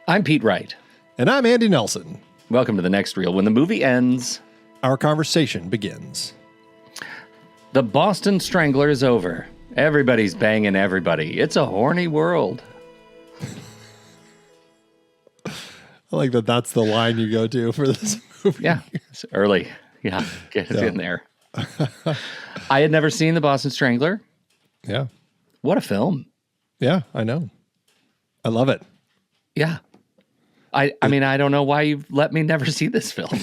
I'm Pete Wright. And I'm Andy Nelson. Welcome to The Next Reel. When the movie ends, our conversation begins. The Boston Strangler is over. Everybody's banging everybody. It's a horny world. I like that that's the line you go to for this movie. Yeah, it's early. Yeah, get it in there. I had never seen The Boston Strangler. Yeah. What a film. Yeah, I know. I love it. Yeah. I mean, I don't know why you've let me never see this film.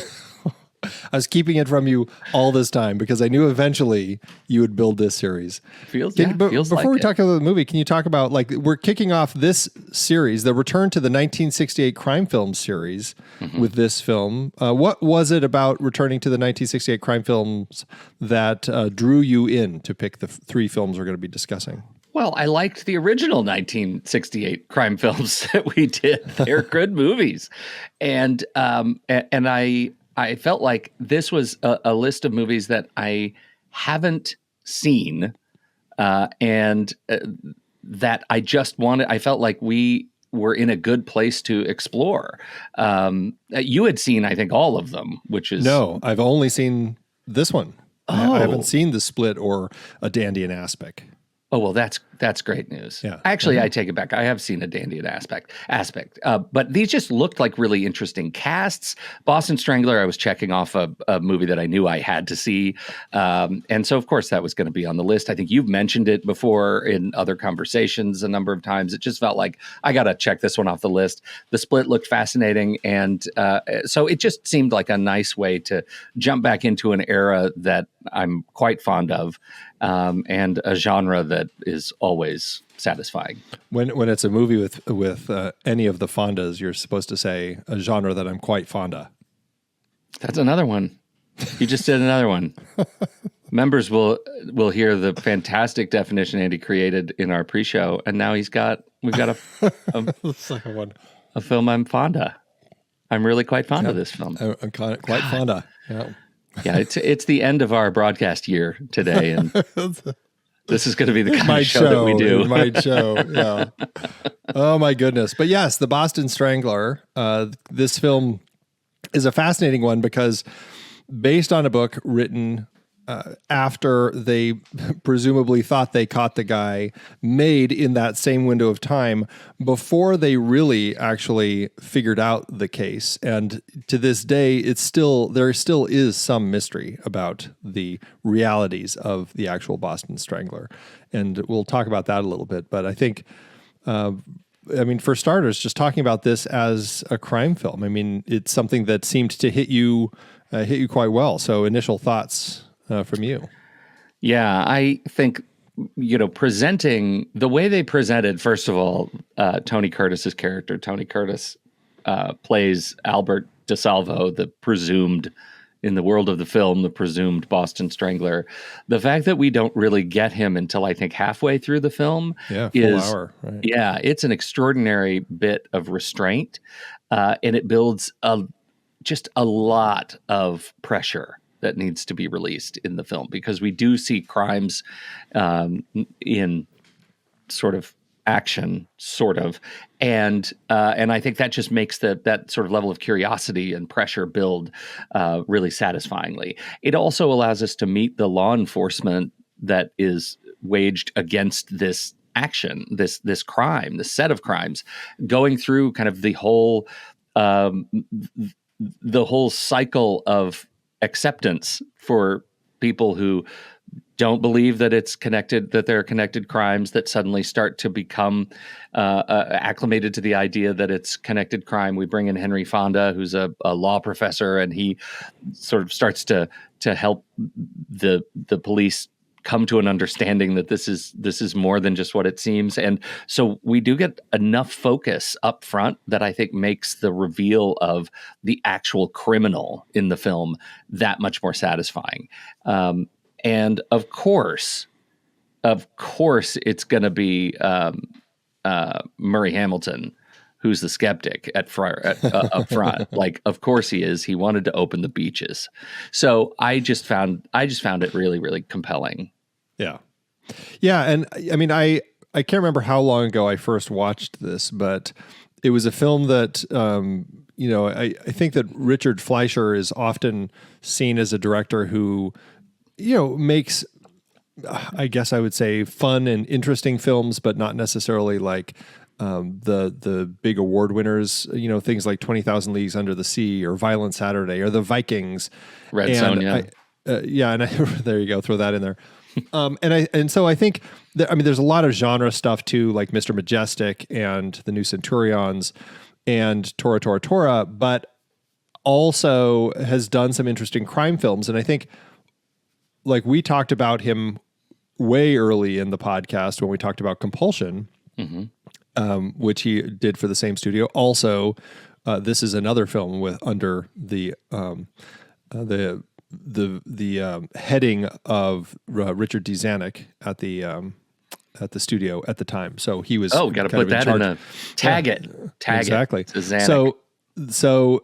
I was keeping it from you all this time because I knew eventually you would build this series. Feels before like we it. talk about the movie, can you talk about, like, we're kicking off this series, the return to the 1968 crime film series with this film. What was it about returning to the 1968 crime films that drew you in to pick the three films we're going to be discussing? Well, I liked the original 1968 crime films that we did. They're good movies. And I felt like this was a list of movies that I haven't seen and that I just wanted. I felt like we were in a good place to explore. You had seen, I think, all of them, which is... No, I've only seen this one. Oh. I haven't seen The Split or A Dandy and Aspic. Oh, well, that's great news. Yeah. Actually, I take it back. I have seen A Dandy and Aspic. But these just looked like really interesting casts. Boston Strangler, I was checking off a movie that I knew I had to see. And so, of course, that was going to be on the list. I think you've mentioned it before in other conversations a number of times. It just felt like I got to check this one off the list. The Split looked fascinating. And so it just seemed like a nice way to jump back into an era that I'm quite fond of. And a genre that is always satisfying. When it's a movie with any of the Fondas, you're supposed to say a genre that I'm quite fonda. That's another one. You just did another one. Members will hear the fantastic definition Andy created in our pre-show, and now we've got a second one. A film I'm fond of. I'm really quite fond of this film. I'm quite fonda. Yeah. Yeah, it's the end of our broadcast year today, and this is going to be the kind of show that we do. It might show, yeah. Oh, my goodness. But yes, The Boston Strangler, this film is a fascinating one because based on a book written after they presumably thought they caught the guy, made in that same window of time before they really actually figured out the case. And to this day, there still is some mystery about the realities of the actual Boston Strangler. And we'll talk about that a little bit. But I think, for starters, just talking about this as a crime film, I mean, it's something that seemed to hit you quite well. So initial thoughts from you. Yeah, I think, presenting the way they presented, first of all, Tony Curtis's character. Tony Curtis plays Albert DeSalvo, in the world of the film, the presumed Boston Strangler. The fact that we don't really get him until I think halfway through the film full hour, right? Yeah, it's an extraordinary bit of restraint, and it builds just a lot of pressure that needs to be released in the film, because we do see crimes in sort of action, and I think that just makes that sort of level of curiosity and pressure build really satisfyingly. It also allows us to meet the law enforcement that is waged against this action, this crime, this set of crimes, going through kind of the whole cycle of acceptance for people who don't believe that it's connected, that they're connected crimes, that suddenly start to become acclimated to the idea that it's connected crime. We bring in Henry Fonda, who's a law professor, and he sort of starts to help the police come to an understanding that this is more than just what it seems. And so we do get enough focus up front that I think makes the reveal of the actual criminal in the film that much more satisfying. And of course, it's going to be Murray Hamilton, who's the skeptic up front. Like, of course he is. He wanted to open the beaches. So I just found it really, really compelling. Yeah. Yeah. And I mean, I can't remember how long ago I first watched this, but it was a film that, I think that Richard Fleischer is often seen as a director who, makes, I guess I would say, fun and interesting films, but not necessarily like the big award winners, things like 20,000 Leagues Under the Sea or Violent Saturday or The Vikings. Red Sonja. There you go. Throw that in there. So I think there's a lot of genre stuff too, like Mr. Majestic and The New Centurions and Tora Tora Tora, but also has done some interesting crime films. And I think, like, we talked about him way early in the podcast when we talked about Compulsion, which he did for the same studio. Also, this is another film with under the heading of Richard D. Zanuck at the studio at the time. So he was got to put that in a tag it. Exactly. To Zanuck. So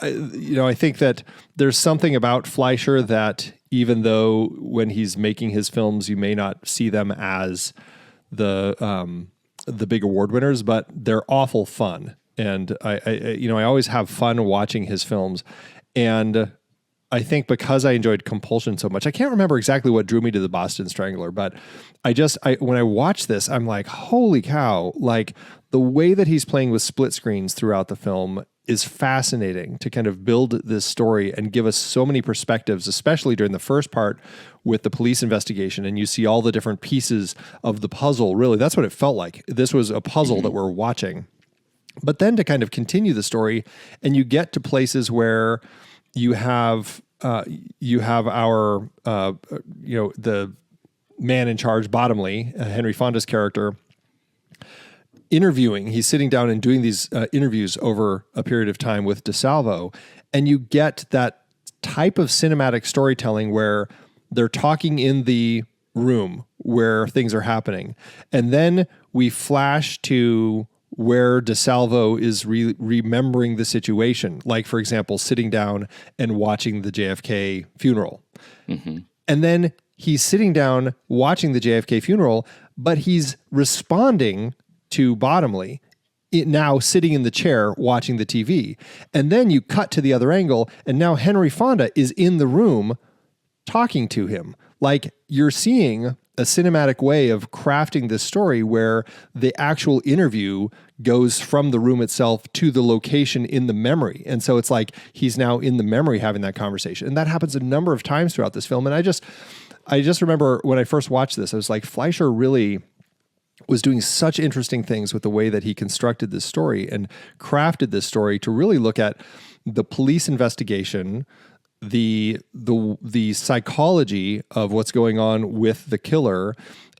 I think that there's something about Fleischer that, even though when he's making his films, you may not see them as the big award winners, but they're awful fun. And I always have fun watching his films. And I think because I enjoyed Compulsion so much, I can't remember exactly what drew me to the Boston Strangler, but when I watch this, I'm like, holy cow, like the way that he's playing with split screens throughout the film is fascinating to kind of build this story and give us so many perspectives, especially during the first part with the police investigation. And you see all the different pieces of the puzzle. Really, that's what it felt like. This was a puzzle that we're watching. But then to kind of continue the story, and you get to places where you have our the man in charge, Bottomley, Henry Fonda's character, interviewing. He's sitting down and doing these interviews over a period of time with DeSalvo, and you get that type of cinematic storytelling where they're talking in the room where things are happening, and then we flash to where DeSalvo is remembering the situation, like, for example, sitting down and watching the JFK funeral. And then he's sitting down watching the JFK funeral, but he's responding to Bottomley, now sitting in the chair watching the TV. And then you cut to the other angle, and now Henry Fonda is in the room talking to him. Like, you're seeing a cinematic way of crafting this story where the actual interview goes from the room itself to the location in the memory. And so it's like he's now in the memory having that conversation. And that happens a number of times throughout this film. And I just remember when I first watched this, I was like, Fleischer really was doing such interesting things with the way that he constructed this story and crafted this story to really look at the police investigation, the psychology of what's going on with the killer,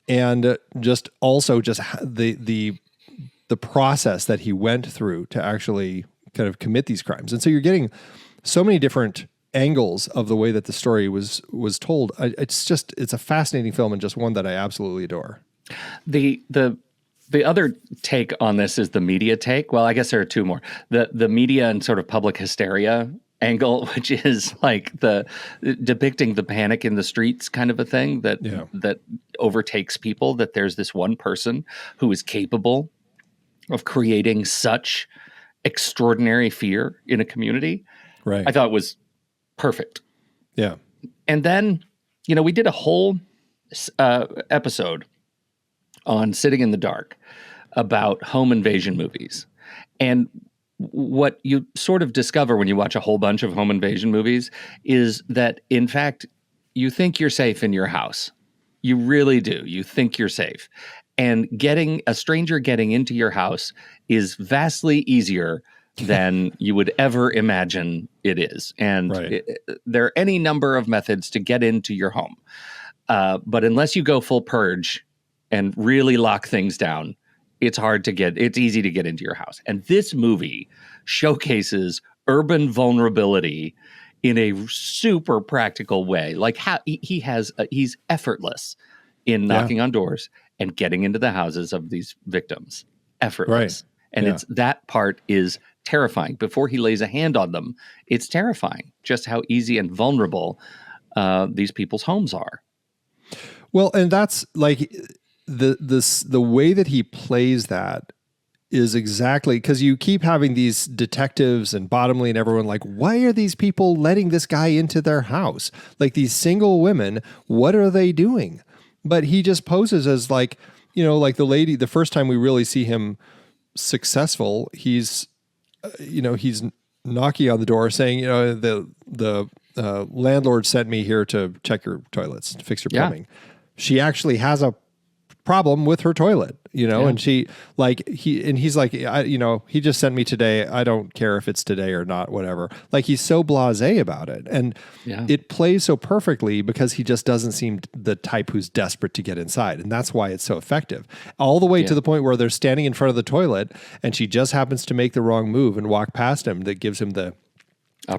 and just the process that he went through to actually kind of commit these crimes. And so you're getting so many different angles of the way that the story was told. It's a fascinating film, and just one that I absolutely adore. The other take on this is the media take. Well, I guess there are two more. The media and sort of public hysteria angle, which is like the depicting the panic in the streets kind of a thing that overtakes people, that there's this one person who is capable of creating such extraordinary fear in a community. Right. I thought it was perfect. Yeah. And then, we did a whole episode on Sitting in the Dark about home invasion movies. And what you sort of discover when you watch a whole bunch of home invasion movies is that, in fact, you think you're safe in your house. You really do. You think you're safe. And getting a stranger getting into your house is vastly easier than you would ever imagine it is. And there are any number of methods to get into your home. But unless you go full purge and really lock things down, it's easy to get into your house. And this movie showcases urban vulnerability in a super practical way. Like how he's effortless in knocking on doors and getting into the houses of these victims. Effortless. Right. And it's that part is terrifying. Before he lays a hand on them, it's terrifying just how easy and vulnerable these people's homes are. Well, and that's like the way that he plays that is exactly because you keep having these detectives and Bottomley and everyone like, why are these people letting this guy into their house? Like these single women, what are they doing? But he just poses as like, like the lady, the first time we really see him successful, he's knocking on the door saying, the landlord sent me here to check your toilets, to fix your plumbing. She actually has a problem with her toilet, and he's like, he just sent me today. I don't care if it's today or not, whatever. Like he's so blasé about it. And it plays so perfectly because he just doesn't seem the type who's desperate to get inside. And that's why it's so effective. All the way to the point where they're standing in front of the toilet and she just happens to make the wrong move and walk past him that gives him the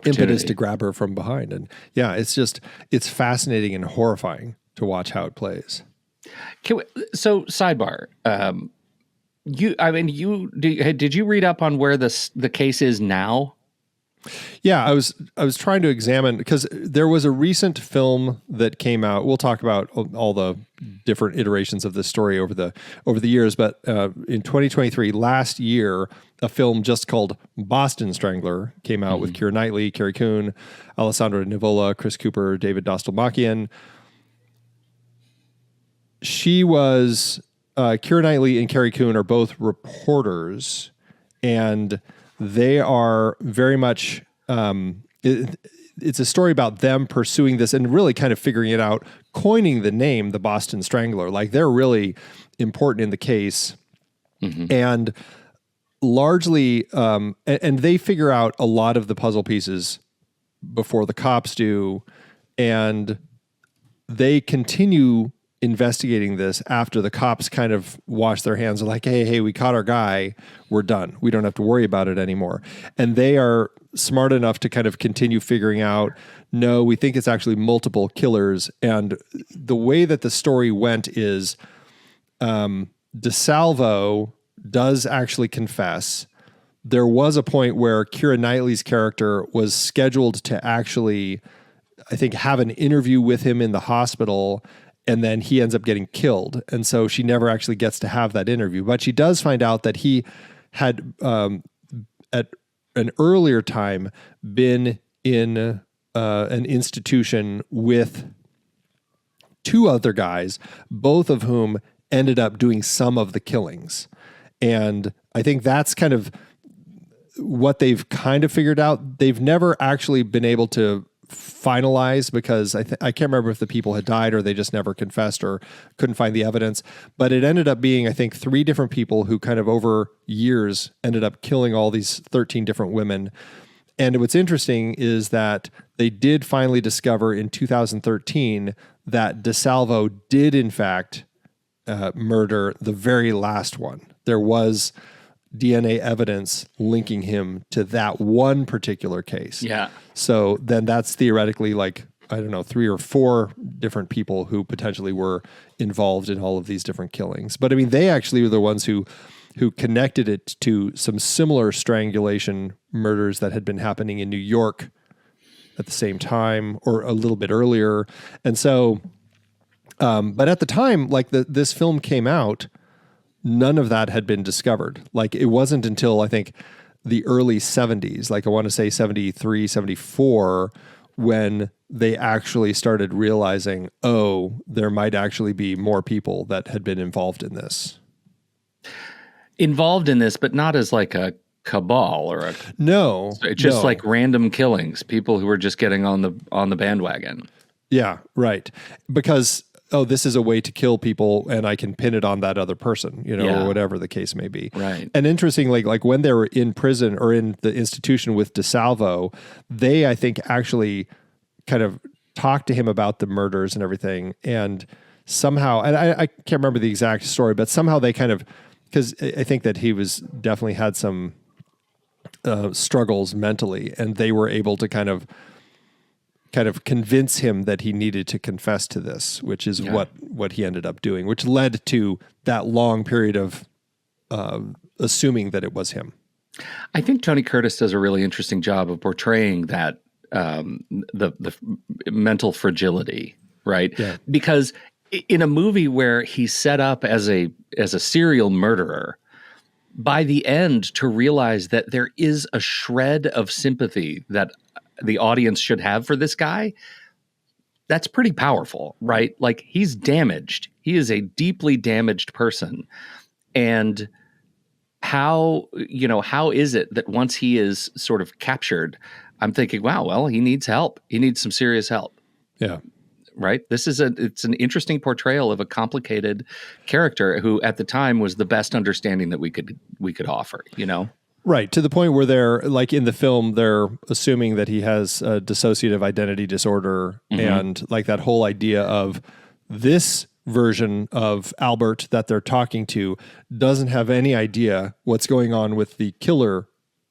impetus to grab her from behind. And it's fascinating and horrifying to watch how it plays. So sidebar, did you read up on where the case is now? Yeah, I was trying to examine because there was a recent film that came out. We'll talk about all the different iterations of this story over the years, but in 2023, last year, a film just called Boston Strangler came out with Keira Knightley, Carrie Coon, Alessandra Nivola, Chris Cooper, David Dostalmakian. She was Keira Knightley and Carrie Coon are both reporters, and they are very much. It's a story about them pursuing this and really kind of figuring it out, coining the name the Boston Strangler. Like they're really important in the case, and largely, and they figure out a lot of the puzzle pieces before the cops do, and they continue investigating this after the cops kind of wash their hands, like, hey, we caught our guy. We're done. We don't have to worry about it anymore. And they are smart enough to kind of continue figuring out, no, we think it's actually multiple killers. And the way that the story went is DeSalvo does actually confess. There was a point where Keira Knightley's character was scheduled to actually, I think, have an interview with him in the hospital, and then he ends up getting killed. And so she never actually gets to have that interview. But she does find out that he had, at an earlier time, been in an institution with two other guys, both of whom ended up doing some of the killings. And I think that's kind of what they've kind of figured out. They've never actually been able to finalize because I can't remember if the people had died or they just never confessed or couldn't find the evidence. But it ended up being, I think, 3 different people who kind of over years ended up killing all these 13 different women. And what's interesting is that they did finally discover in 2013 that DeSalvo did, in fact, murder the very last one. There was DNA evidence linking him to that one particular case. Yeah. So then that's theoretically like, I don't know, 3 or 4 different people who potentially were involved in all of these different killings. But I mean, they actually were the ones who connected it to some similar strangulation murders that had been happening in New York at the same time or a little bit earlier. And so, but at the time, like this film came out, none of that had been discovered. Like it wasn't until I think the early 70s, like I want to say 73, 74, when they actually started realizing, oh, there might actually be more people that had been involved in this. Involved in this, but not as like a cabal or a... No. It's just like random killings, people who were just getting on the bandwagon. Yeah, right. Because... oh, this is a way to kill people and I can pin it on that other person, or whatever the case may be. Right. And interestingly, like when they were in prison or in the institution with DeSalvo, they, I think, actually kind of talked to him about the murders and everything. And somehow, and I can't remember the exact story, but somehow they kind of, because I think that he was definitely had some struggles mentally, and they were able to kind of convince him that he needed to confess to this, which is what he ended up doing, which led to that long period of assuming that it was him. I think Tony Curtis does a really interesting job of portraying that the mental fragility, right? Yeah. Because in a movie where he's set up as a serial murderer, by the end to realize that there is a shred of sympathy that the audience should have for this guy, that's pretty powerful, right? Like, he's damaged. He is a deeply damaged person. And how is it that once he is sort of captured, I'm thinking, wow, well, he needs help. He needs some serious help. Yeah. Right. It's an interesting portrayal of a complicated character who at the time was the best understanding that we could offer, Right. To the point where they're like in the film, they're assuming that he has a dissociative identity disorder, and like that whole idea of this version of Albert that they're talking to doesn't have any idea what's going on with the killer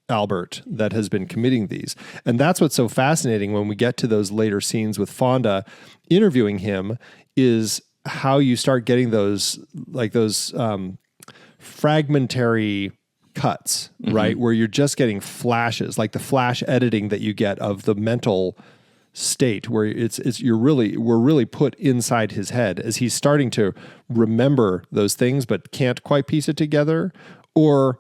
Albert that has been committing these. And that's what's so fascinating when we get to those later scenes with Fonda interviewing him, is how you start getting those fragmentary cuts, right? Where you're just getting flashes, like the flash editing that you get of the mental state, where we're really put inside his head as he's starting to remember those things but can't quite piece it together. Or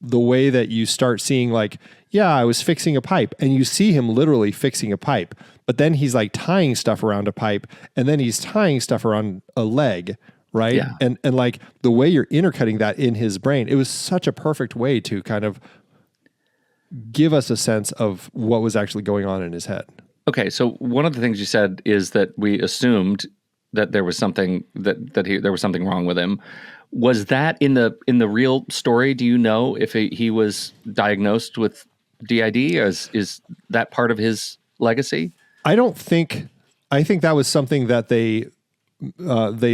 the way that you start seeing, like, yeah, I was fixing a pipe, and you see him literally fixing a pipe, but then he's like tying stuff around a pipe, and then he's tying stuff around a leg, right? Yeah. And like the way you're intercutting that in his brain, it was such a perfect way to kind of give us a sense of what was actually going on in his head. Okay, so one of the things you said is that we assumed that there was something there was something wrong with him. Was that in the real story? Do you know if he was diagnosed with DID? Or is that part of his legacy? I think that was something that they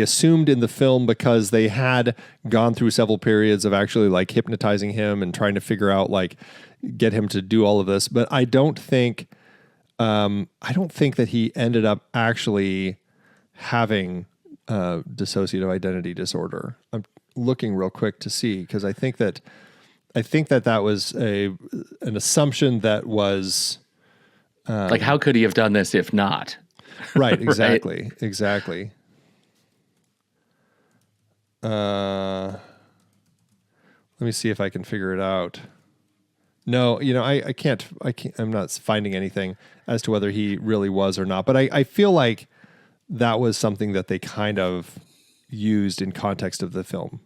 assumed in the film, because they had gone through several periods of actually like hypnotizing him and trying to figure out, like, get him to do all of this. But I don't think that he ended up actually having dissociative identity disorder. I'm looking real quick to see, because I think that was an assumption that was Like, how could he have done this if not? right. Exactly. Right? Exactly. Let me see if I can figure it out. No, I can't, I'm not finding anything as to whether he really was or not, but I feel like that was something that they kind of used in context of the film.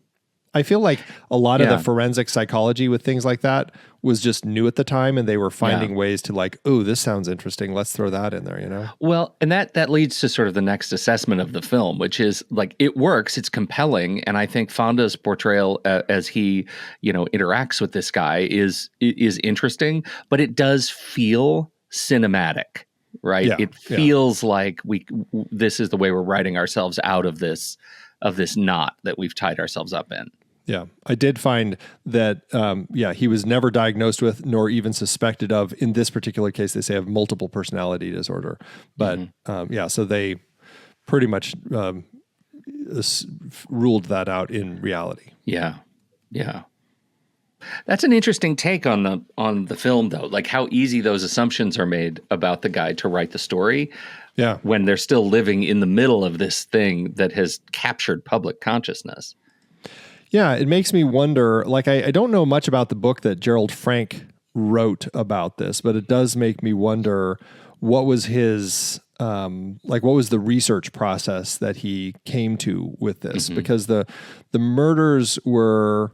I feel like a lot of the forensic psychology with things like that was just new at the time, and they were finding ways to, like, oh, this sounds interesting, let's throw that in there, Well, and that leads to sort of the next assessment of the film, which is, like, it works, it's compelling, and I think Fonda's portrayal as he, interacts with this guy is interesting, but it does feel cinematic, right? Yeah, it feels like this is the way we're writing ourselves out of this knot that we've tied ourselves up in. Yeah, I did find that, he was never diagnosed with, nor even suspected of, in this particular case, they say, of multiple personality disorder. But so they pretty much ruled that out in reality. Yeah. That's an interesting take on the film, though, like how easy those assumptions are made about the guy to write the story. Yeah. When they're still living in the middle of this thing that has captured public consciousness. Yeah, it makes me wonder, like, I don't know much about the book that Gerald Frank wrote about this, but it does make me wonder what was his, what was the research process that he came to with this? Because the murders were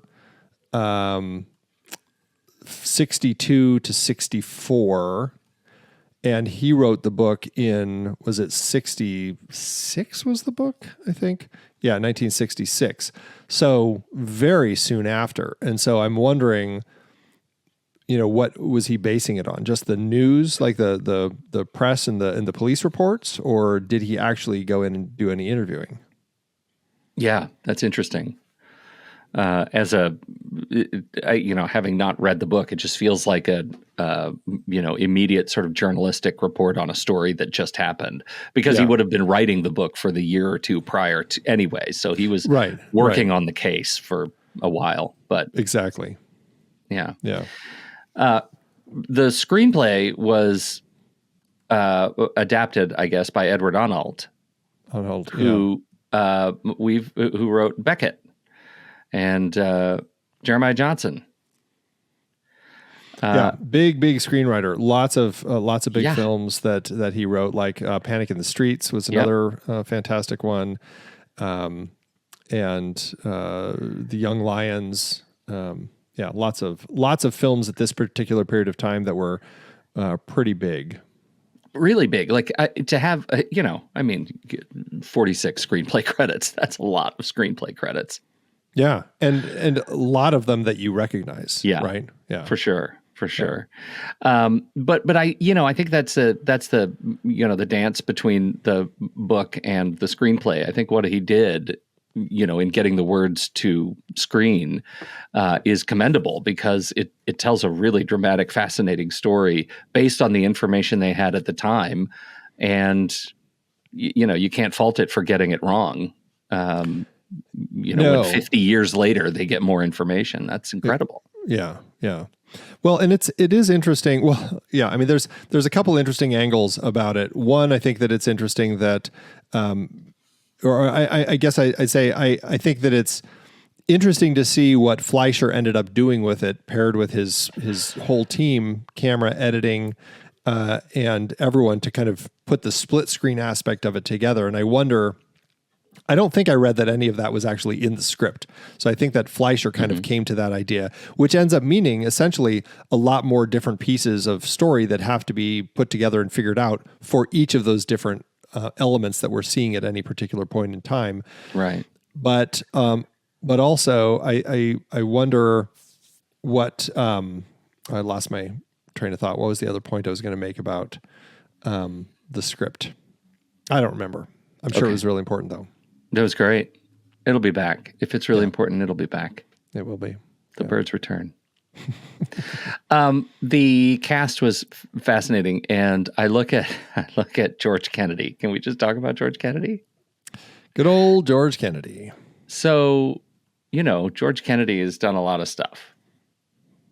62 to 64, and he wrote the book in, was it 66 was the book, I think? Yeah, 1966. So very soon after. And so I'm wondering, what was he basing it on? Just the news, like the press and the police reports, or did he actually go in and do any interviewing? Yeah, that's interesting. Having not read the book, it just feels like a immediate sort of journalistic report on a story that just happened, because he would have been writing the book for the year or two prior to anyway. So he was working on the case for a while, but exactly. Yeah. The screenplay was adapted, I guess, by Edward Arnold, who wrote Beckett. And Jeremiah Johnson. Big screenwriter. Lots of big Yeah. films that he wrote, like Panic in the Streets was another fantastic one, and The Young Lions. Lots of films at this particular period of time that were pretty big. Really big. Like to have, 46 screenplay credits. That's a lot of screenplay credits. Yeah, and a lot of them that you recognize. Yeah, right. Yeah, for sure. But I think that's the the dance between the book and the screenplay. I think what he did, in getting the words to screen, is commendable, because it tells a really dramatic, fascinating story based on the information they had at the time, and you can't fault it for getting it wrong. When 50 years later they get more information, that's incredible. Yeah. Well, and it is interesting. Well, yeah, I mean, there's a couple interesting angles about it. One, I think that it's interesting that, I guess I'd say I think that it's interesting to see what Fleischer ended up doing with it, paired with his whole team, camera, editing, and everyone, to kind of put the split screen aspect of it together. And I don't think I read that any of that was actually in the script. So I think that Fleischer kind of came to that idea, which ends up meaning essentially a lot more different pieces of story that have to be put together and figured out for each of those different elements that we're seeing at any particular point in time. Right. But also I wonder what, I lost my train of thought. What was the other point I was going to make about the script? I don't remember. I'm sure it was really important though. That was great. It'll be back. If it's really important, it'll be back. It will be. The birds return. The cast was fascinating, and I look at George Kennedy. Can we just talk about George Kennedy? Good old George Kennedy. So, George Kennedy has done a lot of stuff.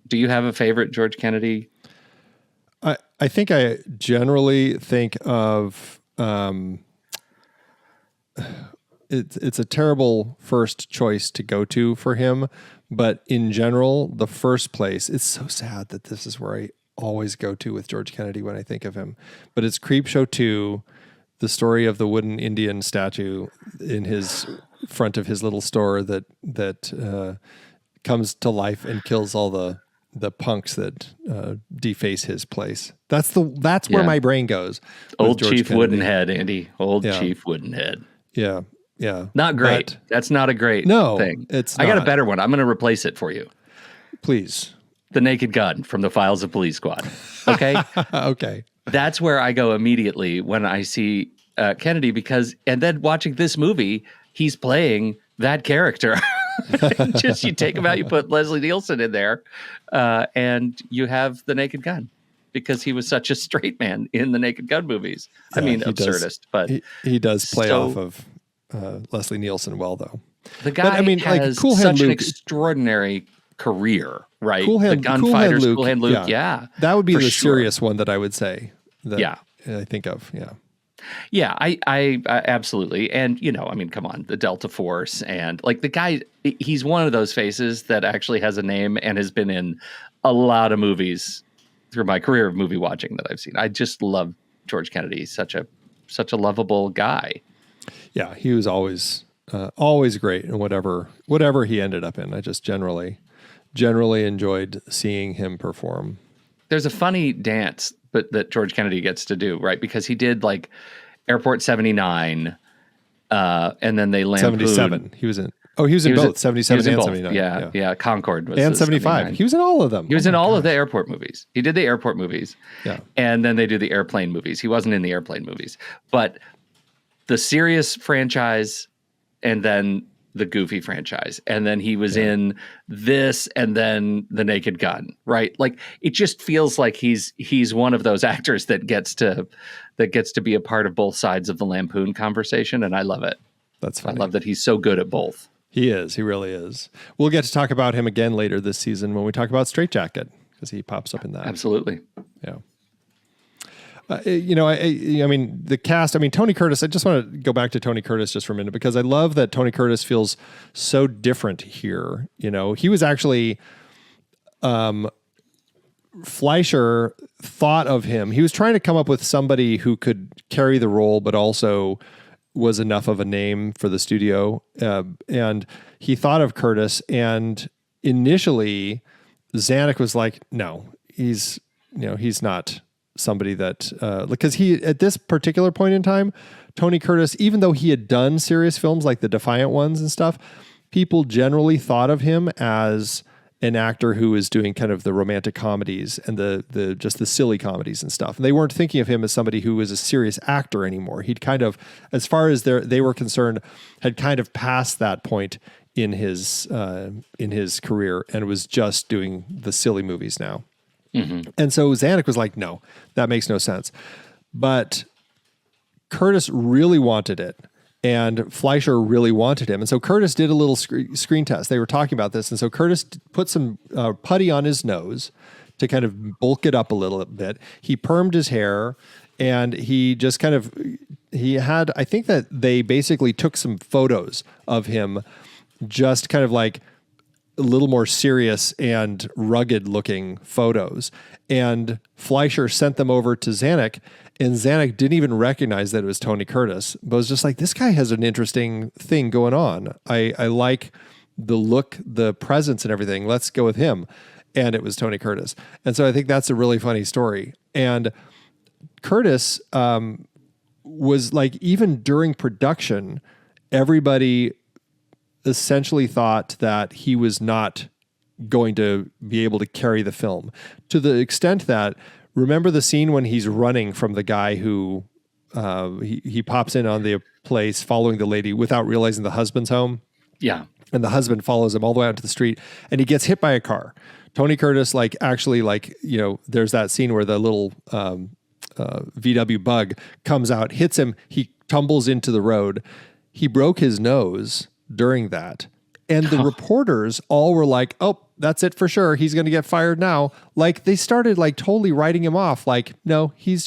Do you have a favorite George Kennedy? I think I generally think of it's a terrible first choice to go to for him, but in general, the first place, it's so sad that this is where I always go to with George Kennedy when I think of him, but it's Creepshow 2, the story of the wooden Indian statue in his front of his little store that comes to life and kills all the punks that deface his place. That's where my brain goes. Old George Chief Kennedy. Woodenhead, Andy. Chief Woodenhead. Yeah. Not great. That's not a great thing. It's I got a better one. I'm going to replace it for you. Please. The Naked Gun from the Files of Police Squad. Okay? Okay. That's where I go immediately when I see Kennedy, and then watching this movie, he's playing that character. Just you take him out, you put Leslie Nielsen in there, and you have The Naked Gun, because he was such a straight man in the Naked Gun movies. Yeah, I mean, absurdist, but he does play off of Leslie Nielsen well, though. The guy has Cool such Hand an Luke, extraordinary career, right? Cool Hand, the gunfighters, Cool Hand Luke, yeah. That would be the serious one that I would say. I think of, Yeah, I absolutely. And, come on, the Delta Force, and like the guy, he's one of those faces that actually has a name and has been in a lot of movies through my career of movie watching that I've seen. I just love George Kennedy. He's such a lovable guy. Yeah, he was always great in whatever he ended up in. I just generally enjoyed seeing him perform. There's a funny dance that George Kennedy gets to do, right? Because he did like Airport 79, and then they lampooned 77. He was in both 77 and 79. Yeah. Concorde was and 75. 79. He was in all of them. He was in all of the airport movies. He did the airport movies. Yeah. And then they do the airplane movies. He wasn't in the airplane movies, but the serious franchise, and then the goofy franchise, and then he was in this, and then The Naked Gun, right? Like it just feels like he's one of those actors that gets to be a part of both sides of the lampoon conversation, and I love it. That's funny. I love that he's so good at both. He is. He really is. We'll get to talk about him again later this season when we talk about Straight Jacket, because he pops up in that. Absolutely. Yeah. I mean, the cast, I mean, Tony Curtis, I just want to go back to Tony Curtis just for a minute, because I love that Tony Curtis feels so different here. He was actually, Fleischer thought of him. He was trying to come up with somebody who could carry the role, but also was enough of a name for the studio. And he thought of Curtis, and initially Zanuck was like, no, he's not somebody that, because at this particular point in time, Tony Curtis, even though he had done serious films like the Defiant Ones and stuff, people generally thought of him as an actor who was doing kind of the romantic comedies and the just the silly comedies and stuff. And they weren't thinking of him as somebody who was a serious actor anymore. He'd kind of, as far as they were concerned, had kind of passed that point in his career and was just doing the silly movies now. Mm-hmm. And so Zanuck was like, no, that makes no sense. But Curtis really wanted it. And Fleischer really wanted him. And so Curtis did a little screen test. They were talking about this. And so Curtis put some putty on his nose to kind of bulk it up a little bit. He permed his hair, and he just kind of, I think that they basically took some photos of him, just kind of like a little more serious and rugged looking photos. And Fleischer sent them over to Zanuck, and Zanuck didn't even recognize that it was Tony Curtis, but was just like, this guy has an interesting thing going on. I like the look, the presence and everything. Let's go with him. And it was Tony Curtis. And so I think that's a really funny story. And Curtis was like, even during production, everybody essentially thought that he was not going to be able to carry the film, to the extent that, remember the scene when he's running from the guy who he pops in on the place following the lady without realizing the husband's home? Yeah. And the husband follows him all the way out to the street, and he gets hit by a car. Tony Curtis, there's that scene where the little VW bug comes out, hits him, he tumbles into the road. He broke his nose during that. And the reporters all were like, oh, that's it for sure. He's going to get fired now. Like, they started like totally writing him off. Like, no, he's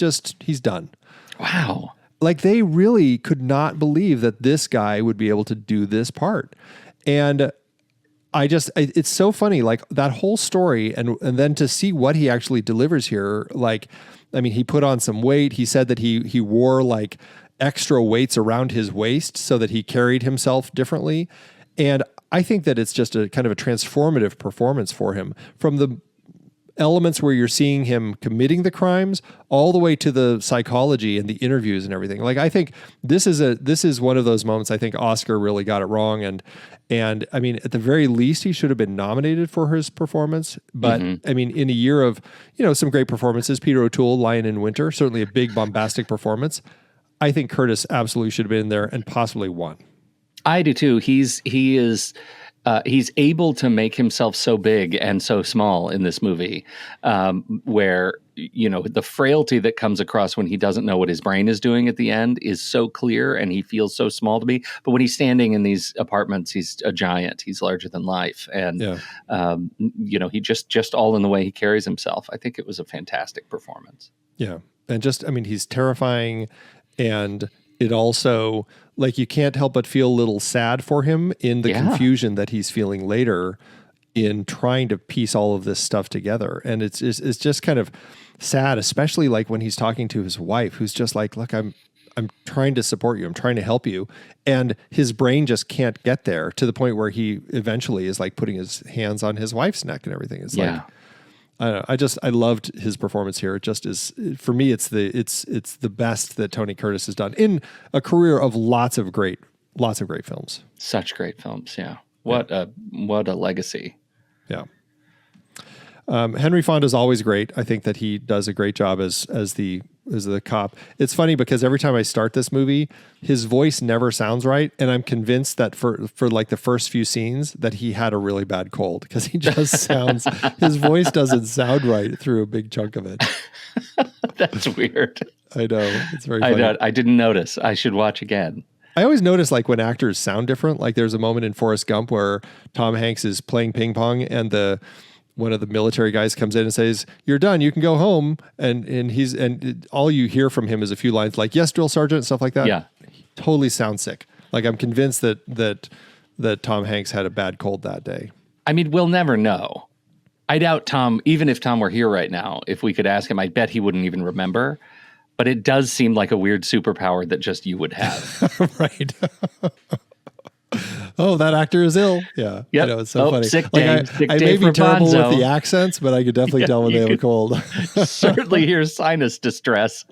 done. Wow. Like, they really could not believe that this guy would be able to do this part. And it's so funny, like that whole story. And then to see what he actually delivers here. Like, I mean, he put on some weight. He said that he wore like extra weights around his waist so that he carried himself differently. And I think that it's just a kind of a transformative performance for him, from the elements where you're seeing him committing the crimes all the way to the psychology and the interviews and everything. Like, I think this is one of those moments I think Oscar really got it wrong. And I mean, at the very least, he should have been nominated for his performance. But I mean, in a year of, some great performances, Peter O'Toole, Lion in Winter, certainly a big bombastic performance. I think Curtis absolutely should have been in there and possibly won. I do too. He's able to make himself so big and so small in this movie, where the frailty that comes across when he doesn't know what his brain is doing at the end is so clear, and he feels so small to me. But when he's standing in these apartments, he's a giant. He's larger than life, and he just all in the way he carries himself. I think it was a fantastic performance. Yeah, and he's terrifying, and it also, like, you can't help but feel a little sad for him in the confusion that he's feeling later in trying to piece all of this stuff together. And it's just kind of sad, especially like when he's talking to his wife, who's just like, look, I'm trying to support you. I'm trying to help you. And his brain just can't get there, to the point where he eventually is like putting his hands on his wife's neck and everything. It's like, I don't know. I loved his performance here. It just is, for me, it's the best that Tony Curtis has done in a career of lots of great films. Such great films. Yeah. What a legacy. Yeah. Henry Fonda is always great. I think that he does a great job as the cop. It's funny because every time I start this movie, his voice never sounds right, and I'm convinced that for like the first few scenes that he had a really bad cold, because he just sounds his voice doesn't sound right through a big chunk of it. That's weird. I know, it's very funny. I didn't notice. I should watch again. I always notice, like, when actors sound different. Like, there's a moment in Forrest Gump where Tom Hanks is playing ping pong, and the one of the military guys comes in and says, "You're done. You can go home." And all you hear from him is a few lines like, "Yes, drill sergeant," stuff like that. Yeah. He totally sounds sick. Like, I'm convinced that Tom Hanks had a bad cold that day. I mean, we'll never know. I doubt Tom, even if Tom were here right now, if we could ask him, I bet he wouldn't even remember. But it does seem like a weird superpower that just you would have. Right. Oh, that actor is ill. Yeah. Yep. It's so funny. Sick Like, day, I day may for be terrible Bonzo. with the accents, but I could definitely tell when they have a cold. Certainly hear sinus distress.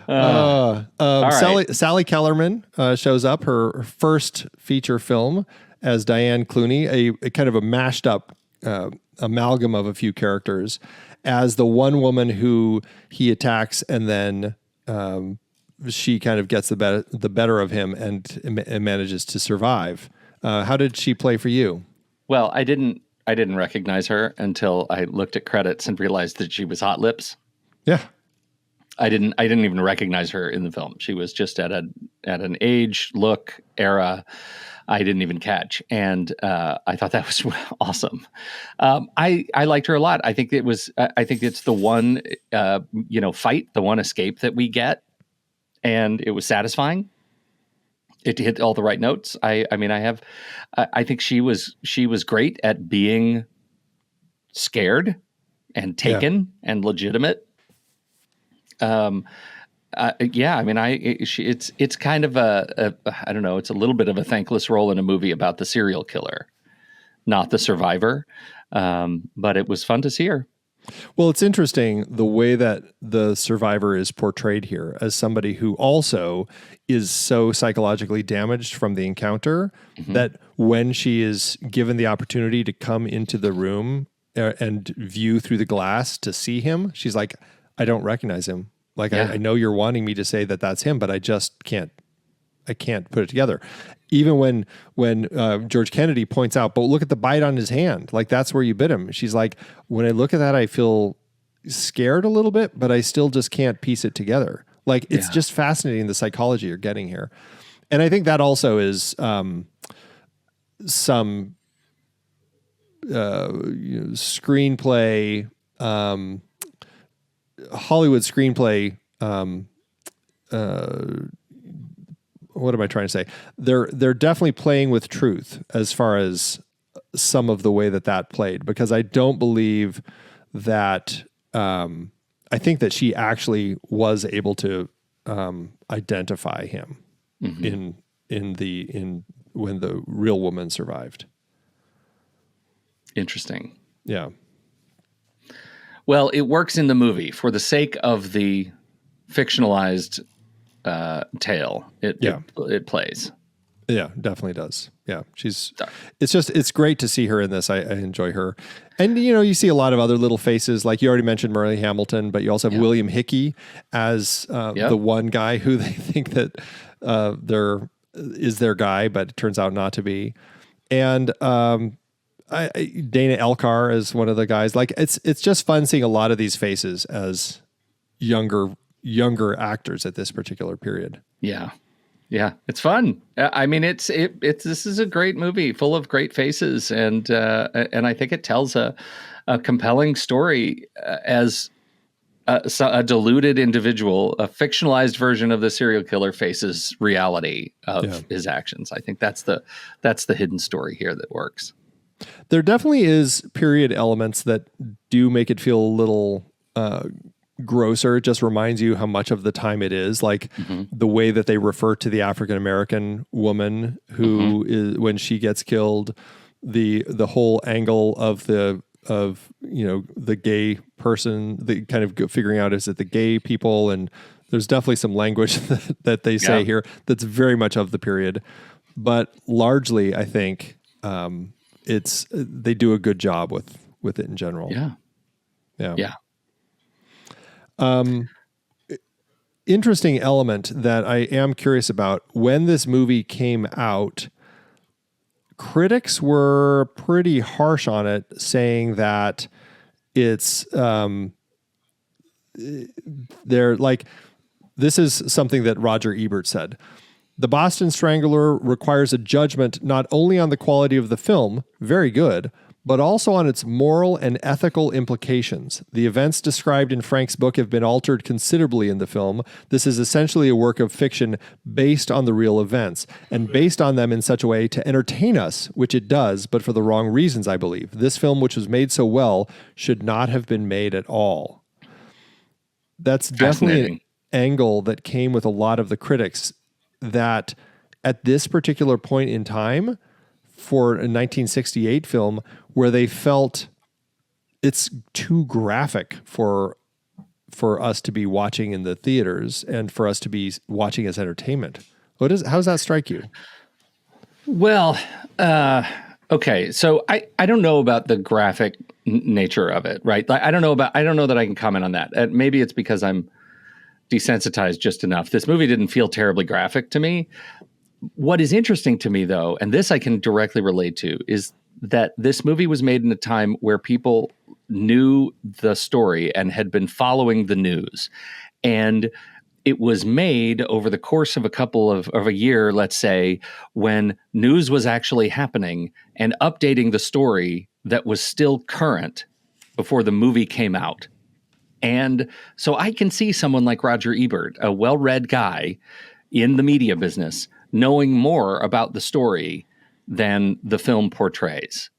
Right. Sally Kellerman shows up, her first feature film as Diane Clooney, a kind of a mashed up amalgam of a few characters, as the one woman who he attacks, and then she kind of gets the better of him and manages to survive. How did she play for you? Well, I didn't recognize her until I looked at credits and realized that she was Hot Lips. Yeah. I didn't even recognize her in the film. She was just at an age, look, era I didn't even catch, and I thought that was awesome. I liked her a lot. I think it's the one fight, the one escape that we get, and it was satisfying. It hit all the right notes. I think she was great at being scared and taken and legitimate. It's kind of I don't know, it's a little bit of a thankless role in a movie about the serial killer, not the survivor. But it was fun to see her. Well, it's interesting the way that the survivor is portrayed here as somebody who also is so psychologically damaged from the encounter that when she is given the opportunity to come into the room and view through the glass to see him, she's like, I don't recognize him. Like, I know you're wanting me to say that that's him, but I just can't put it together. Even when George Kennedy points out, but look at the bite on his hand. Like, that's where you bit him. She's like, when I look at that, I feel scared a little bit, but I still just can't piece it together. Like, it's just fascinating, the psychology you're getting here. And I think that also is some screenplay, Hollywood screenplay, what am I trying to say? They're definitely playing with truth as far as some of the way that played, because I don't believe that, I think that she actually was able to identify him in when the real woman survived. Interesting. Yeah. Well, it works in the movie for the sake of the fictionalized tale. It plays. Yeah, definitely does. Yeah, it's great to see her in this. I enjoy her. And, you see a lot of other little faces, like you already mentioned Murray Hamilton, but you also have William Hickey as the one guy who they think that is their guy, but it turns out not to be. And Dana Elcar is one of the guys. Like, it's just fun seeing a lot of these faces as younger actors at this particular period. Yeah. Yeah, it's fun. I mean, this is a great movie full of great faces, and I think it tells a compelling story as a deluded individual, a fictionalized version of the serial killer faces reality of his actions. I think that's the hidden story here that works. There definitely is period elements that do make it feel a little grosser. It just reminds you how much of the time it is, like the way that they refer to the African-American woman who is, when she gets killed, the whole angle of the gay person, the kind of figuring out, is it the gay people? And there's definitely some language that they say here that's very much of the period, but largely I think they do a good job with it in general. Yeah. Interesting element that I am curious about. When this movie came out, critics were pretty harsh on it, saying that it's they're like, this is something that Roger Ebert said. The Boston Strangler requires a judgment not only on the quality of the film, very good, but also on its moral and ethical implications. The events described in Frank's book have been altered considerably in the film. This is essentially a work of fiction based on the real events, and based on them in such a way to entertain us, which it does, but for the wrong reasons, I believe. This film, which was made so well, should not have been made at all. That's definitely an angle that came with a lot of the critics, that at this particular point in time, for a 1968 film, where they felt it's too graphic for us to be watching in the theaters and for us to be watching as entertainment. How does that strike you? Well, okay. So I don't know about the graphic nature of it, right? Like, I don't know that I can comment on that. Maybe it's because I'm desensitized just enough. This movie didn't feel terribly graphic to me. What is interesting to me, though, and this I can directly relate to, is that this movie was made in a time where people knew the story and had been following the news. And it was made over the course of a year, let's say, when news was actually happening and updating the story that was still current before the movie came out. And so I can see someone like Roger Ebert, a well-read guy in the media business, knowing more about the story than the film portrays.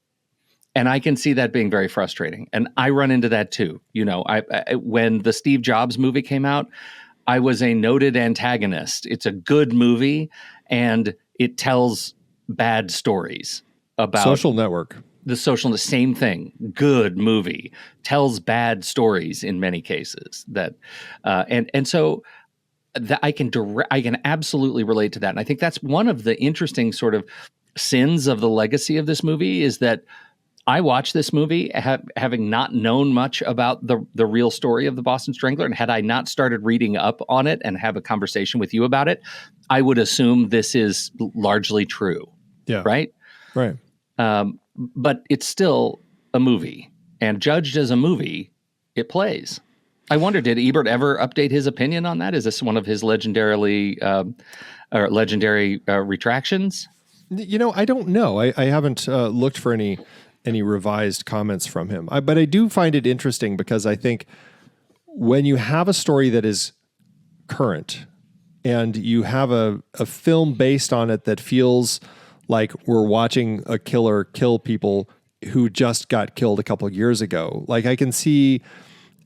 And I can see that being very frustrating. And I run into that too. You know, when the Steve Jobs movie came out, I was a noted antagonist. It's a good movie, and it tells bad stories about Social Network. The same thing. Good movie, tells bad stories in many cases. So that I can absolutely relate to that. And I think that's one of the interesting sort of sins of the legacy of this movie, is that I watched this movie having not known much about the real story of the Boston Strangler. And had I not started reading up on it and have a conversation with you about it, I would assume this is largely true. Yeah. Right? Right. But it's still a movie. And judged as a movie, it plays. I wonder, did Ebert ever update his opinion on that? Is this one of his legendary retractions? You know, I don't know. I haven't looked for any revised comments from him. But I do find it interesting, because I think when you have a story that is current and you have a film based on it that feels like we're watching a killer kill people who just got killed a couple of years ago. Like, I can see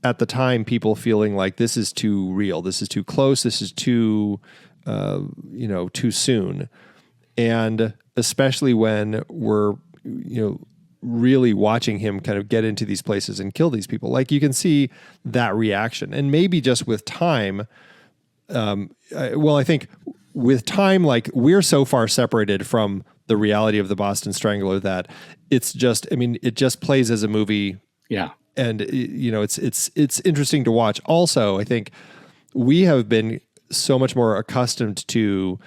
at the time people feeling like this is too real, this is too close, this is too soon. And especially when we're, really watching him kind of get into these places and kill these people. Like, you can see that reaction. And maybe just with time, I think with time, like, we're so far separated from the reality of the Boston Strangler that it's just, it just plays as a movie. Yeah. And it's interesting to watch. Also, I think we have been so much more accustomed to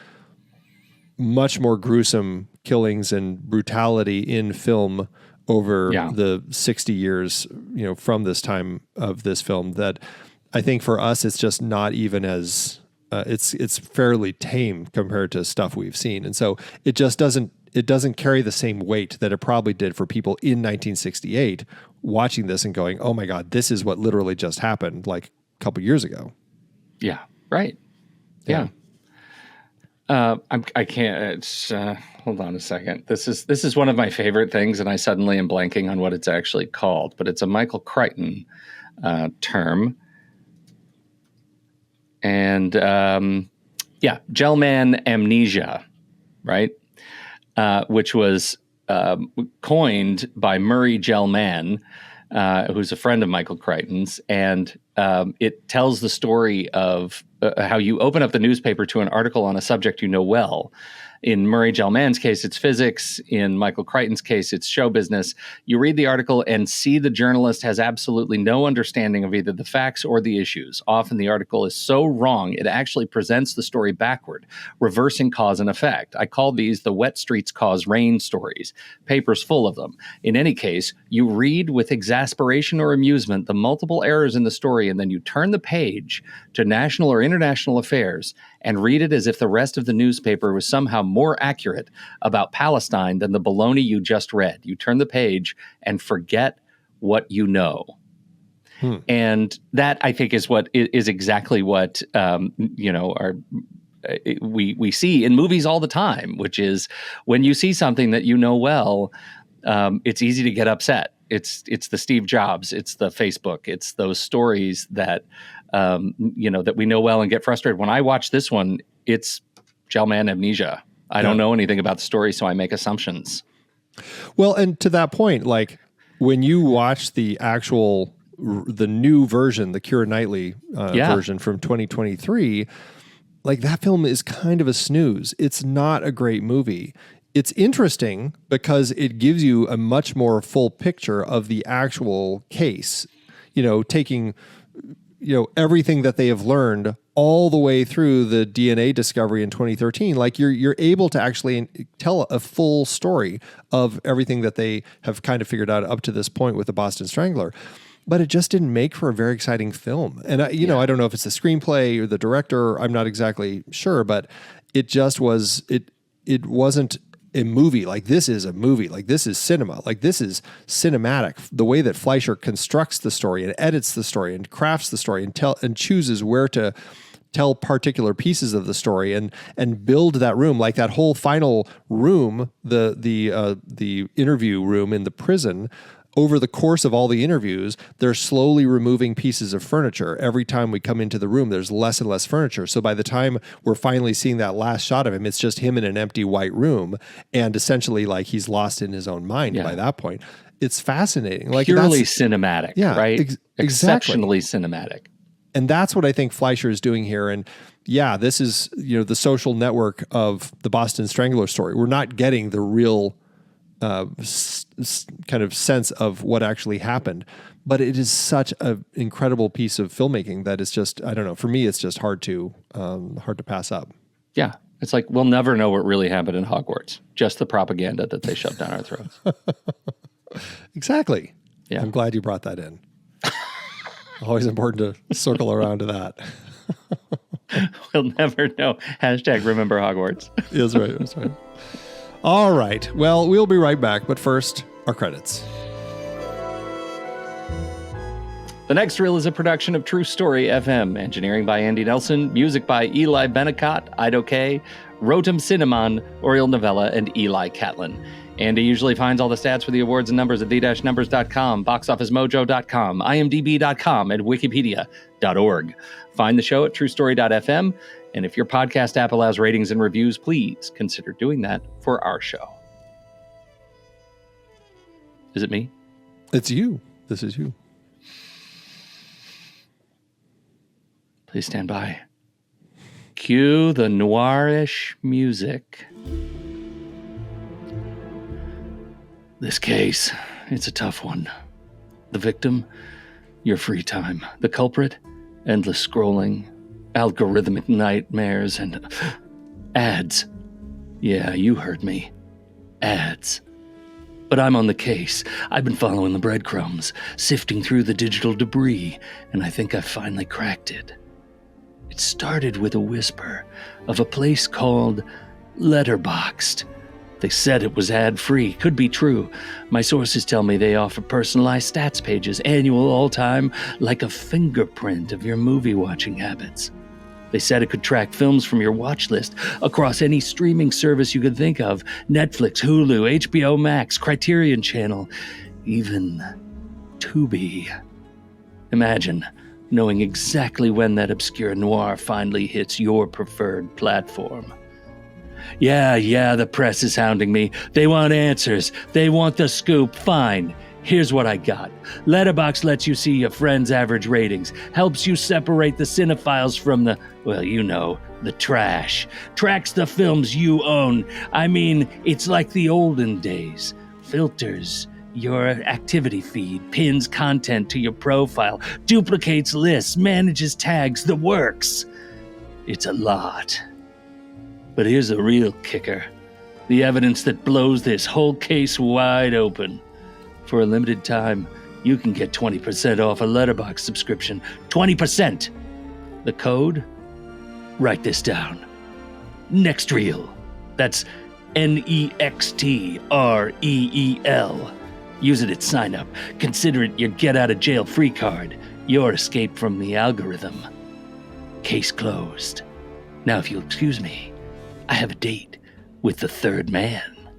much more gruesome killings and brutality in film over the 60 years, from this time of this film, that I think for us, it's just not even as, it's fairly tame compared to stuff we've seen. And so it just doesn't carry the same weight that it probably did for people in 1968 watching this and going, oh my God, this is what literally just happened like a couple years ago. Yeah. Right. Yeah. I can't, hold on a second. This is one of my favorite things, and I suddenly am blanking on what it's actually called, but it's a Michael Crichton term. And Gell-Mann amnesia, right? Which was coined by Murray Gell-Mann, who's a friend of Michael Crichton's, and it tells the story of how you open up the newspaper to an article on a subject you know well. In Murray Gell-Mann's case, it's physics. In Michael Crichton's case, it's show business. You read the article and see the journalist has absolutely no understanding of either the facts or the issues. Often the article is so wrong, it actually presents the story backward, reversing cause and effect. I call these the wet streets cause rain stories. Paper's full of them. In any case, you read with exasperation or amusement the multiple errors in the story, and then you turn the page to national or international affairs, and read it as if the rest of the newspaper was somehow more accurate about Palestine than the baloney you just read. You turn the page and forget what you know. And that, I think, is exactly what we see in movies all the time, which is when you see something that you know well, it's easy to get upset. It's the Steve Jobs, it's the Facebook, it's those stories that that we know well and get frustrated. When I watch this one, it's Gel-Man amnesia. I don't know anything about the story, so I make assumptions. Well, and to that point, like when you watch the new version, the Keira Knightley version from 2023, like that film is kind of a snooze. It's not a great movie. It's interesting because it gives you a much more full picture of the actual case, taking, everything that they have learned all the way through the DNA discovery in 2013. Like you're able to actually tell a full story of everything that they have kind of figured out up to this point with the Boston Strangler. But it just didn't make for a very exciting film. And, I don't know if it's the screenplay or the director. I'm not exactly sure, but it just was, it wasn't a movie. Like this is a movie. Like this is cinema. Like this is cinematic. The way that Fleischer constructs the story and edits the story and crafts the story and chooses where to tell particular pieces of the story and build that room, like that whole final room, the interview room in the prison. Over the course of all the interviews, they're slowly removing pieces of furniture. Every time we come into the room, there's less and less furniture. So by the time we're finally seeing that last shot of him, it's just him in an empty white room. And essentially like he's lost in his own mind by that point. It's fascinating. Like purely cinematic, right? Exactly. Exceptionally cinematic. And that's what I think Fleischer is doing here. And yeah, this is, the social network of the Boston Strangler story. We're not getting the real kind of sense of what actually happened, but it is such an incredible piece of filmmaking that it's just, I don't know, for me, it's just hard to pass up. Yeah. It's like, we'll never know what really happened in Hogwarts, just the propaganda that they shoved down our throats. Exactly. Yeah. I'm glad you brought that in. Always important to circle around to that. We'll never know. Hashtag remember Hogwarts. That's right. That's right. All right. Well, we'll be right back. But first, our credits. The next reel is a production of True Story FM. Engineering by Andy Nelson. Music by Eli Bennicott, Ido K, Rotem Cinnamon, Oriel Novella, and Eli Catlin. Andy usually finds all the stats for the awards and numbers at the-numbers.com, boxofficemojo.com, imdb.com, and wikipedia.org. Find the show at truestory.fm. And if your podcast app allows ratings and reviews, please consider doing that for our show. Is it me? It's you. This is you. Please stand by. Cue the noirish music. This case, it's a tough one. The victim, your free time. The culprit, endless scrolling, algorithmic nightmares, and ads. Yeah, you heard me. Ads. But I'm on the case. I've been following the breadcrumbs, sifting through the digital debris, and I think I've finally cracked it. It started with a whisper of a place called Letterboxd. They said it was ad-free. Could be true. My sources tell me they offer personalized stats pages, annual all-time, like a fingerprint of your movie-watching habits. They said it could track films from your watch list across any streaming service you could think of. Netflix, Hulu, HBO Max, Criterion Channel, even Tubi. Imagine knowing exactly when that obscure noir finally hits your preferred platform. Yeah, the press is hounding me. They want answers. They want the scoop. Fine. Here's what I got. Letterboxd lets you see your friends' average ratings, helps you separate the cinephiles from the, the trash, tracks the films you own. I mean, it's like the olden days. Filters your activity feed, pins content to your profile, duplicates lists, manages tags, the works. It's a lot. But here's the real kicker. The evidence that blows this whole case wide open. For a limited time, you can get 20% off a Letterboxd subscription. 20%! The code? Write this down. Next reel. That's NEXTREEL. Use it at sign up. Consider it your get out of jail free card. Your escape from the algorithm. Case closed. Now, if you'll excuse me, I have a date with the third man.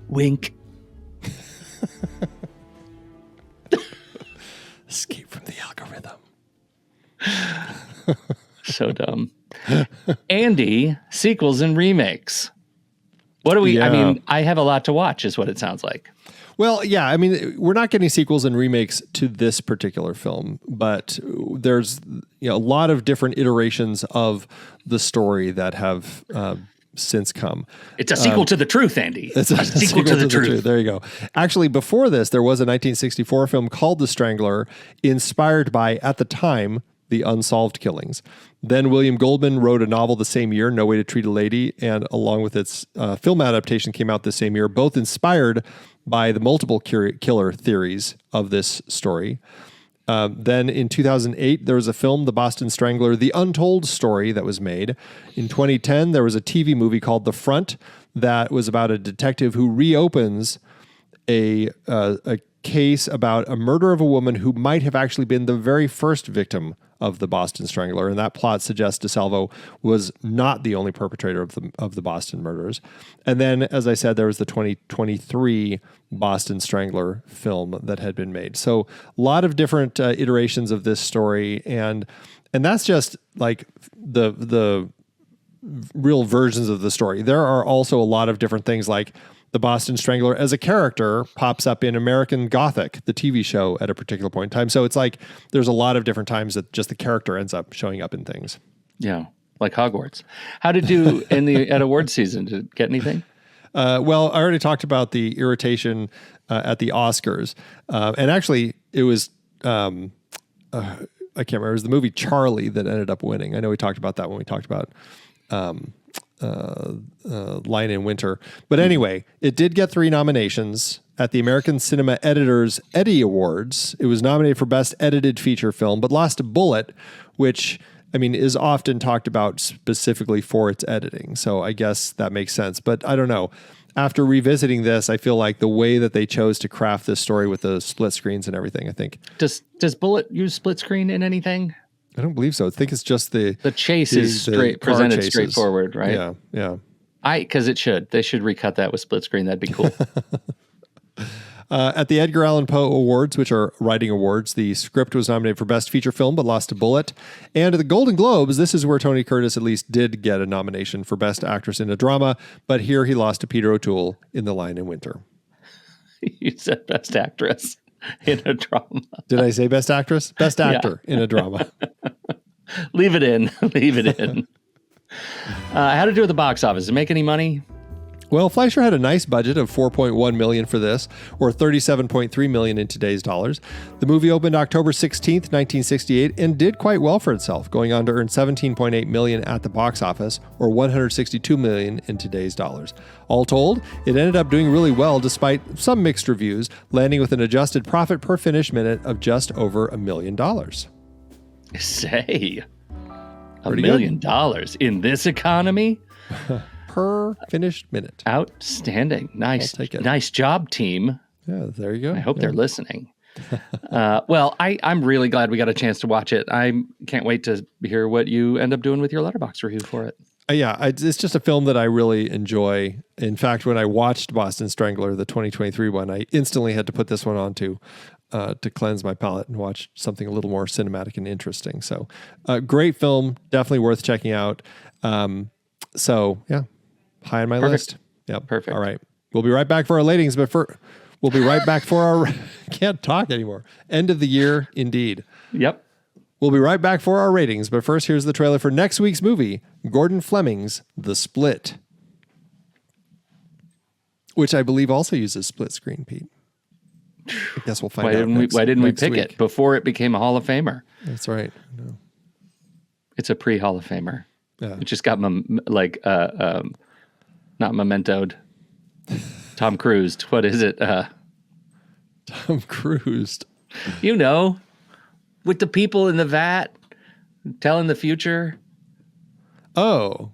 Wink. Escape from the algorithm. So dumb. Andy, sequels and remakes. What do we, I mean, I have a lot to watch is what it sounds like. Well, yeah, I mean, we're not getting sequels and remakes to this particular film, but there's a lot of different iterations of the story that have since come. It's a sequel to the truth, Andy. It's a sequel to the truth. There you go. Actually, before this, there was a 1964 film called The Strangler, inspired by, at the time, the unsolved killings. Then William Goldman wrote a novel the same year, No Way to Treat a Lady, and along with its film adaptation came out the same year, both inspired by the multiple killer theories of this story. Then in 2008, there was a film, The Boston Strangler, The Untold Story, that was made. In 2010, there was a TV movie called The Front that was about a detective who reopens a case about a murder of a woman who might have actually been the very first victim of the Boston Strangler, and that plot suggests DeSalvo was not the only perpetrator of the Boston murders. And then, as I said, there was the 2023 Boston Strangler film that had been made. So a lot of different iterations of this story, and that's just like the real versions of the story. There are also a lot of different things, like the Boston Strangler as a character pops up in American Gothic, the TV show, at a particular point in time. So it's like there's a lot of different times that just the character ends up showing up in things. Yeah, like Hogwarts. How did you do at awards season? Did it get anything? Well, I already talked about the irritation at the Oscars. And actually, it was, I can't remember, it was the movie Charlie that ended up winning. I know we talked about that when we talked about Lion in Winter. But anyway, it did get 3 nominations at the American Cinema Editors Eddie Awards. It was nominated for Best Edited Feature Film, but lost to Bullet, which, I mean, is often talked about specifically for its editing. So I guess that makes sense. But I don't know. After revisiting this, I feel like the way that they chose to craft this story with the split screens and everything, I think. Does Bullet use split screen in anything? I don't believe so. I think it's just the chase is presented chases. Straightforward, right? Yeah, yeah. Because it should. They should recut that with split screen. That'd be cool. At the Edgar Allan Poe Awards, which are writing awards, the script was nominated for Best Feature Film, but lost to Bullet. And at the Golden Globes, this is where Tony Curtis at least did get a nomination for Best Actress in a Drama, but here he lost to Peter O'Toole in The Lion in Winter. You said Best Actress in a Drama. Did I say Best Actress? Best Actor in a Drama. Leave it in. Leave it in. How to do at the box office? Did it make any money? Well, Fleischer had a nice budget of $4.1 million for this, or $37.3 million in today's dollars. The movie opened October 16th, 1968, and did quite well for itself, going on to earn $17.8 million at the box office, or $162 million in today's dollars. All told, it ended up doing really well despite some mixed reviews, landing with an adjusted profit per finished minute of just over $1 million. Say, $1 million in this economy? Per finished minute. Outstanding. Nice. I'll take it. Nice job, team. Yeah, there you go. I hope they're listening. Well, I'm really glad we got a chance to watch it. I can't wait to hear what you end up doing with your Letterboxd review for it. It's just a film that I really enjoy. In fact, when I watched Boston Strangler, the 2023 one, I instantly had to put this one on to cleanse my palate and watch something a little more cinematic and interesting. So, great film, definitely worth checking out. So, yeah. High on my list. Yep. Perfect. All right. We'll be right back for our ratings, but we'll be right back for our can't talk anymore. End of the year, indeed. Yep. We'll be right back for our ratings, but first, here's the trailer for next week's movie, Gordon Fleming's The Split, which I believe also uses split screen, Pete. I guess we'll find out. Why didn't we pick it before it became a Hall of Famer? That's right. No. It's a pre-Hall of Famer. Yeah. It just got not mementoed. Tom Cruise. What is it? Tom Cruise. You know, with the people in the vat telling the future. Oh,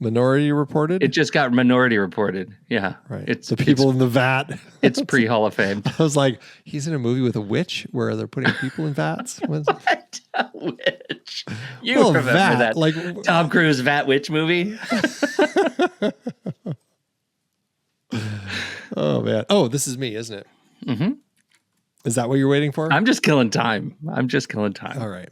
Minority Reported? It just got Minority Reported. Yeah. Right. It's the people in the vat. It's pre-Hall of Fame. I was like, he's in a movie with a witch where they're putting people in vats? What? A witch. You remember vat, that. like Tom Cruise Vat Witch movie? Oh, man. Oh, this is me, isn't it? Mm-hmm. Is that what you're waiting for? I'm just killing time. All right.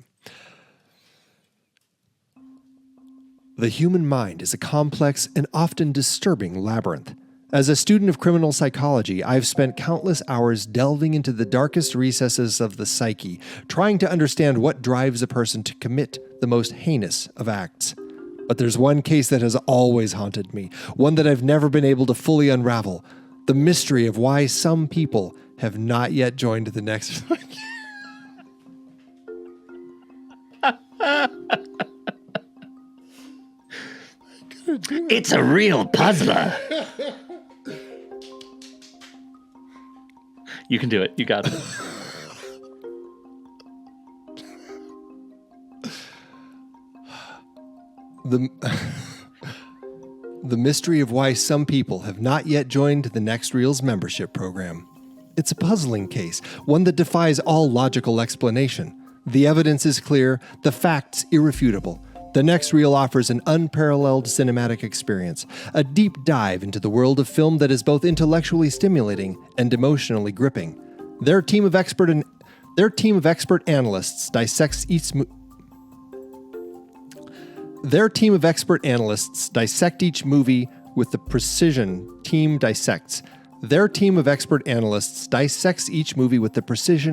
The human mind is a complex and often disturbing labyrinth. As a student of criminal psychology, I've spent countless hours delving into the darkest recesses of the psyche, trying to understand what drives a person to commit the most heinous of acts. But there's one case that has always haunted me, one that I've never been able to fully unravel: the mystery of why some people have not yet joined the next. It's a real puzzler. You can do it. You got it. The mystery of why some people have not yet joined the Next Reels membership program. It's a puzzling case, one that defies all logical explanation. The evidence is clear, the facts irrefutable. The Next Reel offers an unparalleled cinematic experience, a deep dive into the world of film that is both intellectually stimulating and emotionally gripping. Their team of expert analysts dissects each movie with the precision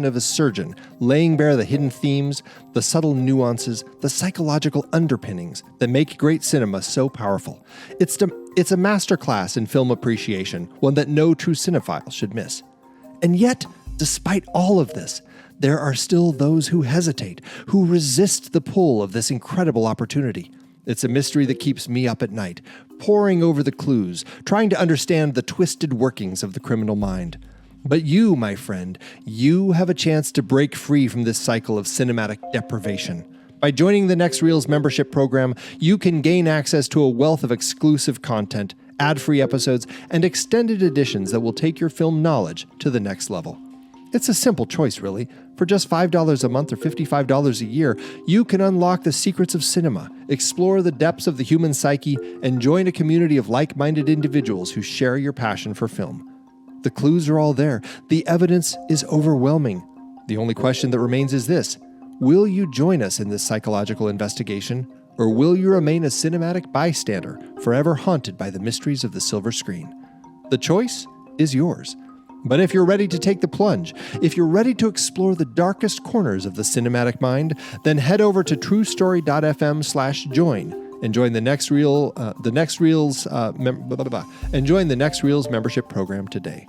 of a surgeon, laying bare the hidden themes, the subtle nuances, the psychological underpinnings that make great cinema so powerful. It's a masterclass in film appreciation, one that no true cinephile should miss. And yet, despite all of this, there are still those who hesitate, who resist the pull of this incredible opportunity. It's a mystery that keeps me up at night, poring over the clues, trying to understand the twisted workings of the criminal mind. But you, my friend, you have a chance to break free from this cycle of cinematic deprivation. By joining the Next Reels membership program, you can gain access to a wealth of exclusive content, ad-free episodes, and extended editions that will take your film knowledge to the next level. It's a simple choice, really. For just $5 a month or $55 a year, you can unlock the secrets of cinema, explore the depths of the human psyche, and join a community of like-minded individuals who share your passion for film. The clues are all there. The evidence is overwhelming. The only question that remains is this: will you join us in this psychological investigation, or will you remain a cinematic bystander, forever haunted by the mysteries of the silver screen? The choice is yours. But if you're ready to take the plunge, if you're ready to explore the darkest corners of the cinematic mind, then head over to truestory.fm/join and join the Next Reels membership program today.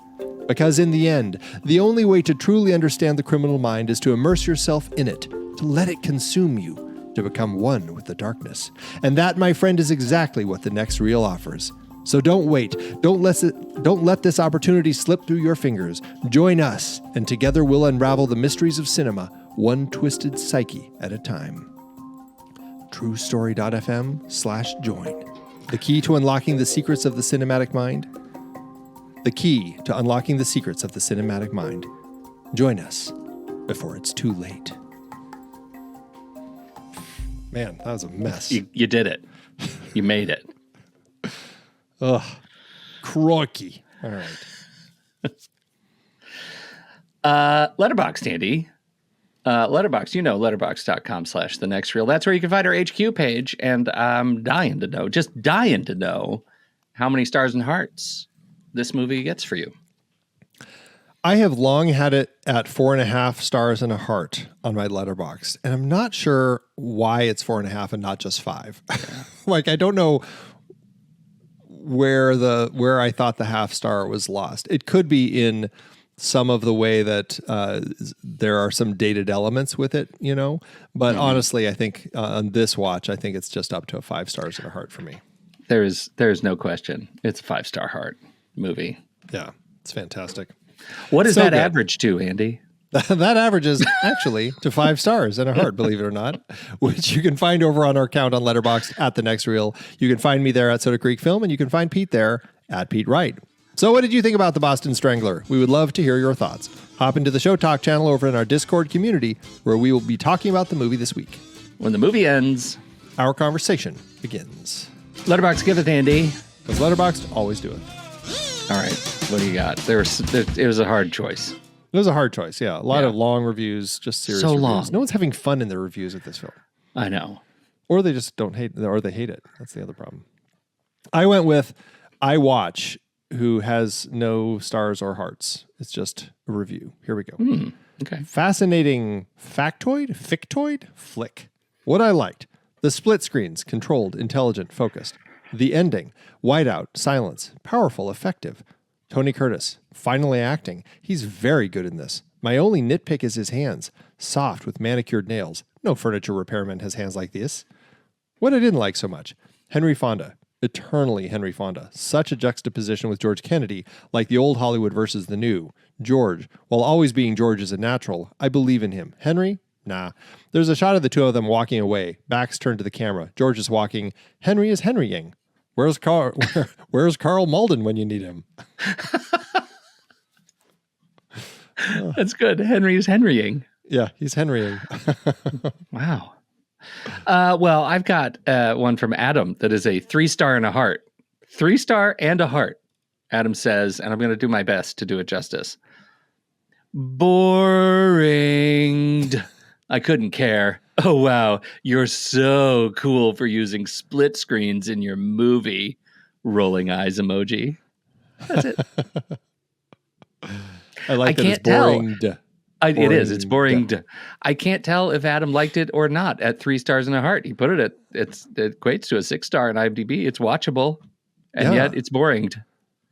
Because in the end, the only way to truly understand the criminal mind is to immerse yourself in it, to let it consume you, to become one with the darkness. And that, my friend, is exactly what the Next Reel offers. So don't wait. Don't let this opportunity slip through your fingers. Join us, and together we'll unravel the mysteries of cinema, one twisted psyche at a time. truestory.fm/join. The key to unlocking the secrets of the cinematic mind. The key to unlocking the secrets of the cinematic mind. Join us before it's too late. Man, that was a mess. You did it. You made it. Ugh, crikey. All right. Letterboxd, Andy. Letterboxd, letterboxd.com/the next reel. That's where you can find our HQ page. And I'm dying to know how many stars and hearts this movie gets for you. I have long had it at 4.5 stars and a heart on my Letterboxd, and I'm not sure why it's 4.5 and not just 5. Like, I don't know where I thought the half star was lost. It could be in some of the way that there are some dated elements with it, But honestly, I think on this watch, I think it's just up to a 5 stars and a heart for me. There's no question. It's a 5-star heart movie. Yeah, it's fantastic. What is So that good. average to, Andy? That averages actually to 5 stars and a heart, believe it or not, which you can find over on our account on Letterboxd at The Next Reel. You can find me there at Soda Creek Film, and you can find Pete there at Pete Wright. So what did you think about The Boston Strangler? We would love to hear your thoughts. Hop into the Show Talk channel over in our Discord community, where we will be talking about the movie this week. When the movie ends, our conversation begins. Letterboxd give it, Andy. Because Letterboxd always do it. All right, what do you got? It was a hard choice. It was a hard choice, yeah. A lot of long reviews, just serious reviews. Long. No one's having fun in their reviews of this film. I know. Or they just don't hate, or they hate it. That's the other problem. I went with I Watch, who has no stars or hearts. It's just a review. Here we go. Okay. Fascinating fictoid flick. What I liked: the split screens, controlled, intelligent, focused. The ending, whiteout, silence, powerful, effective. Tony Curtis, finally acting. He's very good in this. My only nitpick is his hands. Soft with manicured nails. No furniture repairman has hands like this. What I didn't like so much: Henry Fonda. Eternally Henry Fonda. Such a juxtaposition with George Kennedy, like the old Hollywood versus the new. George, while always being George is a natural, I believe in him. Henry? Nah. There's a shot of the two of them walking away. Backs turned to the camera. George is walking. Henry is Henrying. Where's Carl Malden when you need him? That's good. Henry's Henrying. Yeah, he's Henrying. Wow. Well, I've got one from Adam that is a 3-star and a heart. 3-star and a heart. Adam says, and I'm going to do my best to do it justice. Boring. I couldn't care. Oh, wow. You're so cool for using split screens in your movie. Rolling eyes emoji. That's it. I like that it's boring. It is. It's boring. I can't tell if Adam liked it or not at 3 stars and a heart. He put it at, it equates to a 6-star in IMDb. It's watchable. And yet it's boringed.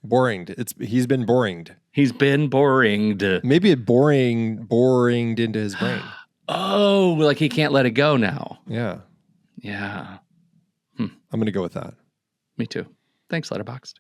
Boringed. He's been boringed. He's been boringed. Maybe it boringed into his brain. Oh, like he can't let it go now. Yeah. Yeah. I'm going to go with that. Me too. Thanks, Letterboxd.